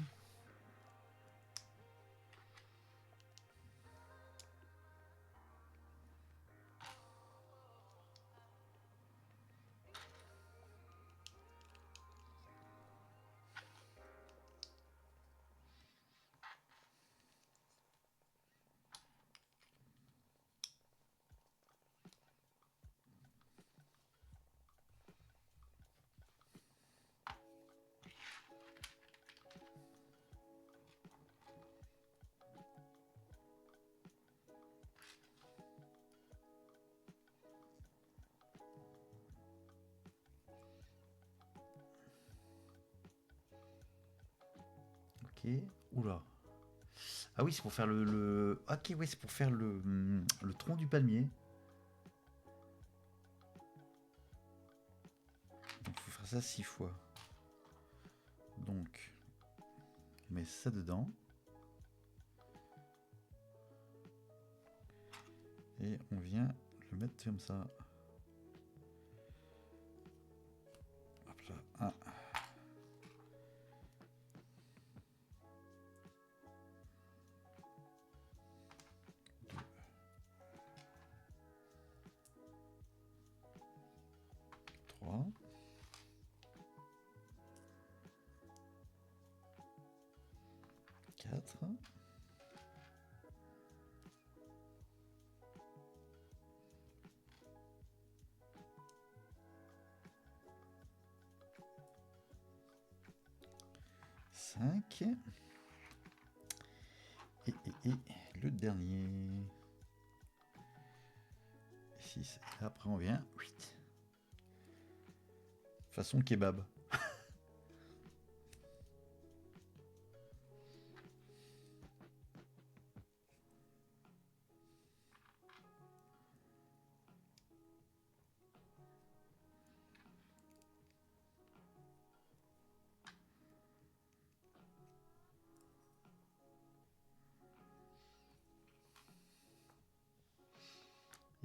Ok, oula. Ah oui, c'est pour faire Ok, oui, c'est pour faire le tronc du palmier. Donc, il faut faire ça 6 fois. Donc, on met ça dedans. Et on vient le mettre comme ça. Hop là. 1. 2. 3. 4. 5. Et le dernier. 6. Et après on vient 8. Façon kebab.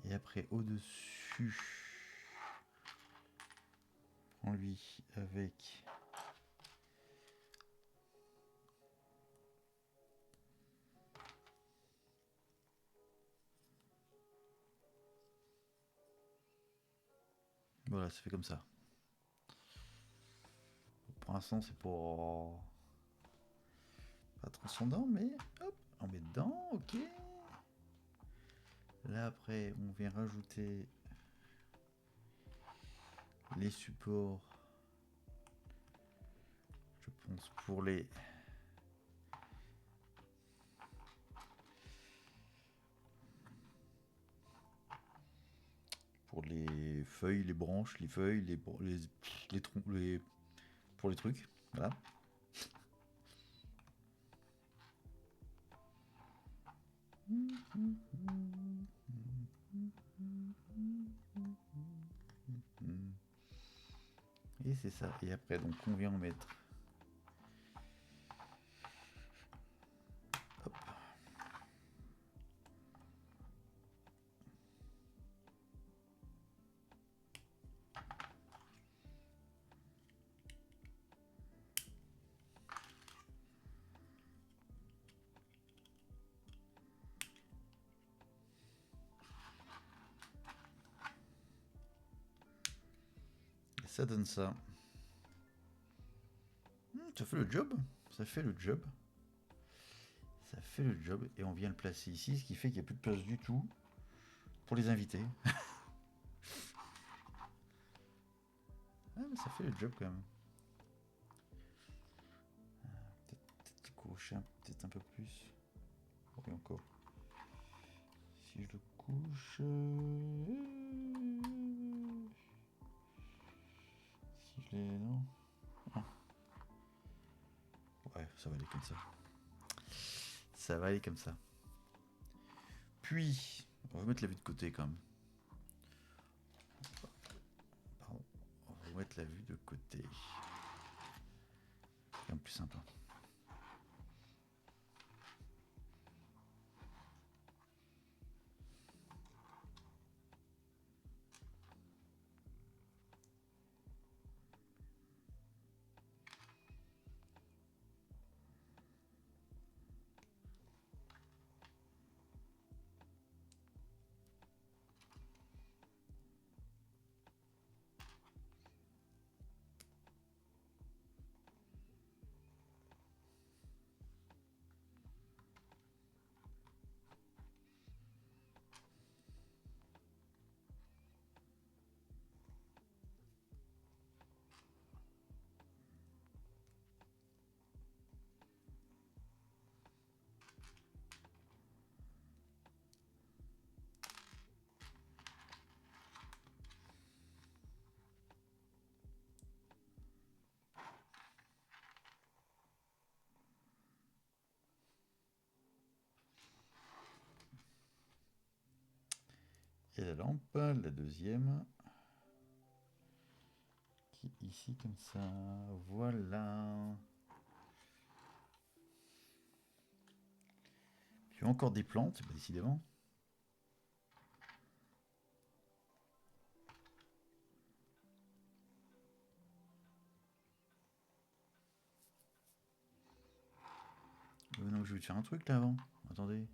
Et après au-dessus, prends-lui avec voilà, ça fait comme ça. Pour l'instant, c'est pour pas transcendant, mais hop, on met dedans, ok. Là après, on vient rajouter les supports. Je pense pour les feuilles, les branches, les feuilles, les troncs, pour les trucs. Voilà. Et c'est ça. Et après, donc, on vient en mettre. Hop. Et ça donne ça. Ça fait le job. Ça fait le job. Ça fait le job. Et on vient le placer ici, ce qui fait qu'il n'y a plus de place du tout pour les invités. Ah, mais ça fait le job quand même. Peut-être coucher peut-être un peu plus. Et encore. Si je le couche... Si je l'ai... Non. Ah. Ouais, ça va aller comme ça. Ça va aller comme ça. Puis, on va mettre la vue de côté quand même. Pardon. On va mettre la vue de côté. C'est quand même plus sympa. Et la lampe, la deuxième, qui est ici comme ça. Voilà. Puis encore des plantes, bah, décidément. Non, j'ai oublié de faire un truc là avant. Attendez.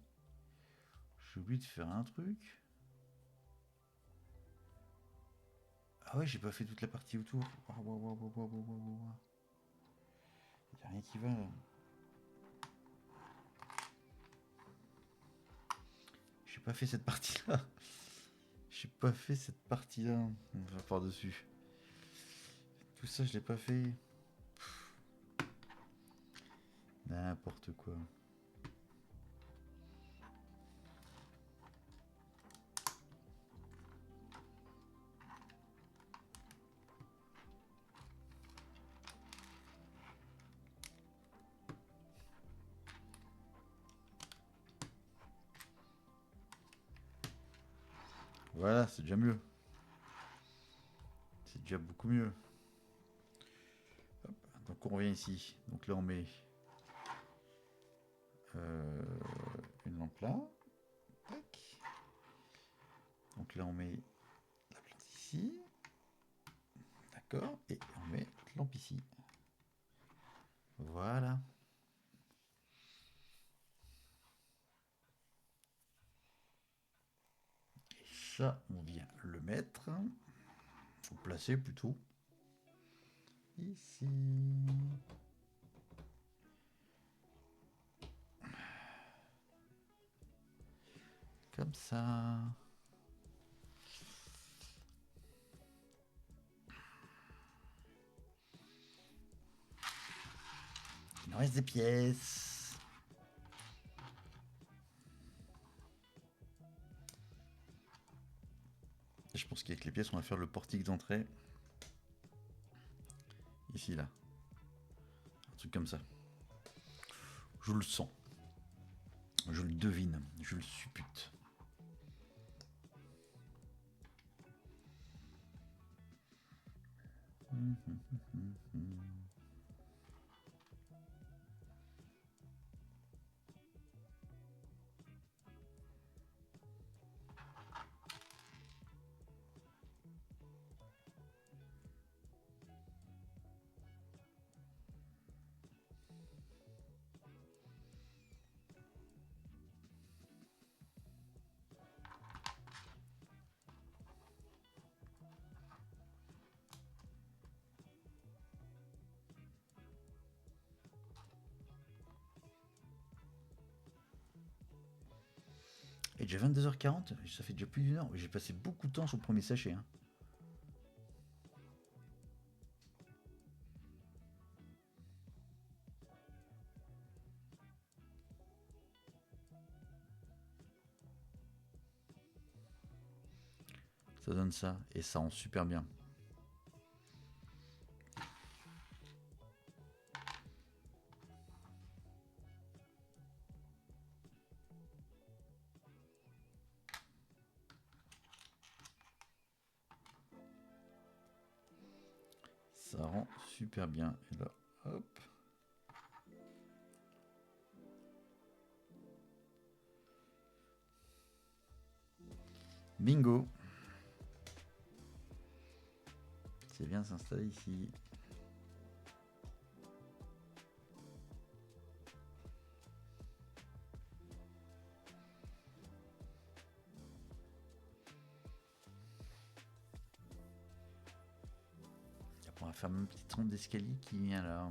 J'ai oublié de faire un truc. Ah ouais, j'ai pas fait toute la partie autour. Il n'y a rien qui va là. J'ai pas fait cette partie là. J'ai pas fait cette partie là. On va par dessus. Tout ça, je l'ai pas fait. N'importe quoi. Voilà, c'est déjà mieux. C'est déjà beaucoup mieux. Hop, donc on revient ici. Donc là on met une lampe là. Tac. Donc là on met la plante ici. D'accord. Et on met la lampe ici. Voilà. Et ça, on vient le mettre. Faut le placer plutôt. Ici. Comme ça. Il nous reste des pièces. Et je pense qu'avec les pièces, on va faire le portique d'entrée. Ici, là. Un truc comme ça. Je le sens. Je le devine. Je le suppute. Et déjà 22h40, ça fait déjà plus d'une heure. J'ai passé beaucoup de temps sur le premier sachet. Hein. Ça donne ça, et ça rend super bien. Ça rend super bien. Et là, hop. Bingo. C'est bien s'installer ici. On va faire une petite rampe d'escalier qui vient là.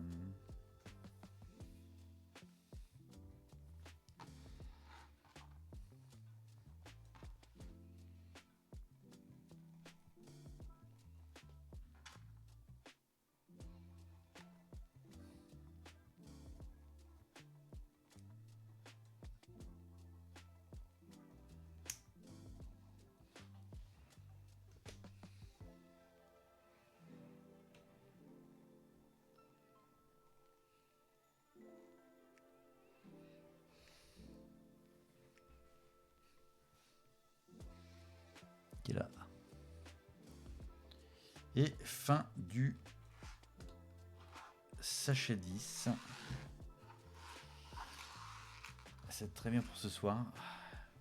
Qui est là. Et fin du sachet 10. C'est très bien pour ce soir.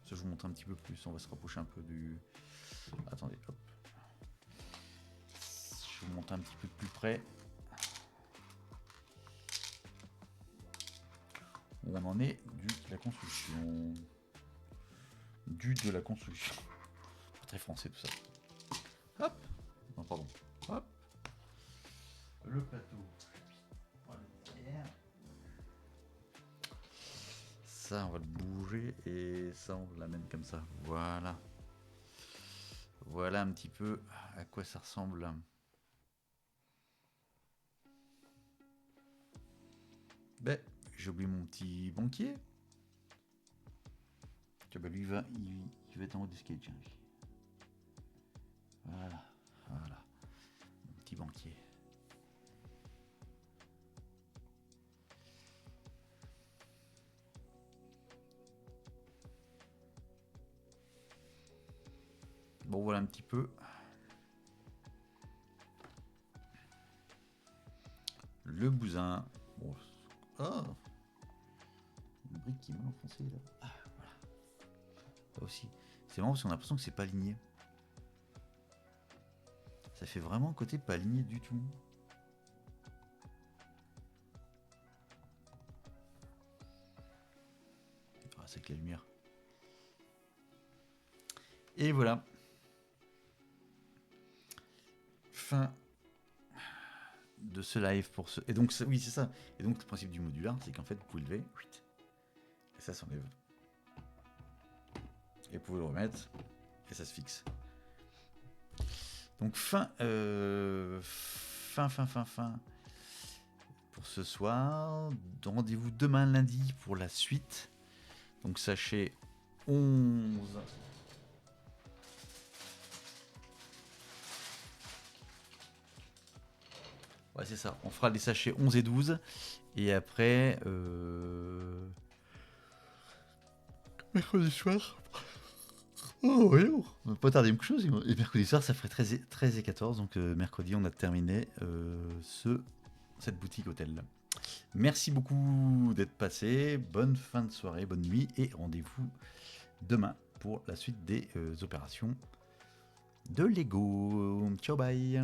Je vous montre un petit peu plus. On va se rapprocher un peu du... Attendez, hop. Je vous montre un petit peu plus près. Où on en est de la construction. De la construction. Pas très français tout ça. Hop. Non, pardon. Hop. Le plateau. Voilà. Ça, on va le bouger et ça, on l'amène comme ça. Voilà. Voilà un petit peu à quoi ça ressemble. Ben, j'ai oublié mon petit banquier. Tiens, ben lui, il va être en haut d'escalier. Tiens, lui. Voilà. Voilà. Mon petit banquier. Bon, voilà un petit peu. Le bousin. Bon. Oh, une brique qui est mal enfoncée là. Ah, voilà. Là aussi. C'est marrant parce qu'on a l'impression que c'est pas aligné. Ça fait vraiment côté pas aligné du tout. Ah, c'est que la lumière. Et voilà. Fin de ce live pour ce. Et donc, oui, c'est ça. Et donc, le principe du modular, c'est qu'en fait, vous pouvez lever. Et ça s'enlève. Et vous pouvez le remettre. Et ça se fixe. Donc, fin pour ce soir. Rendez-vous demain lundi pour la suite. Donc, sachez 11. Ouais, c'est ça. On fera les sachets 11 et 12. Et après... mercredi soir. Oh, oui, oh. On va pas tarder me coucher aussi. Et mercredi soir, ça ferait 13 et 14. Donc mercredi, on a terminé cette boutique hôtel. Merci beaucoup d'être passé. Bonne fin de soirée, bonne nuit. Et rendez-vous demain pour la suite des opérations de Lego. Ciao, bye.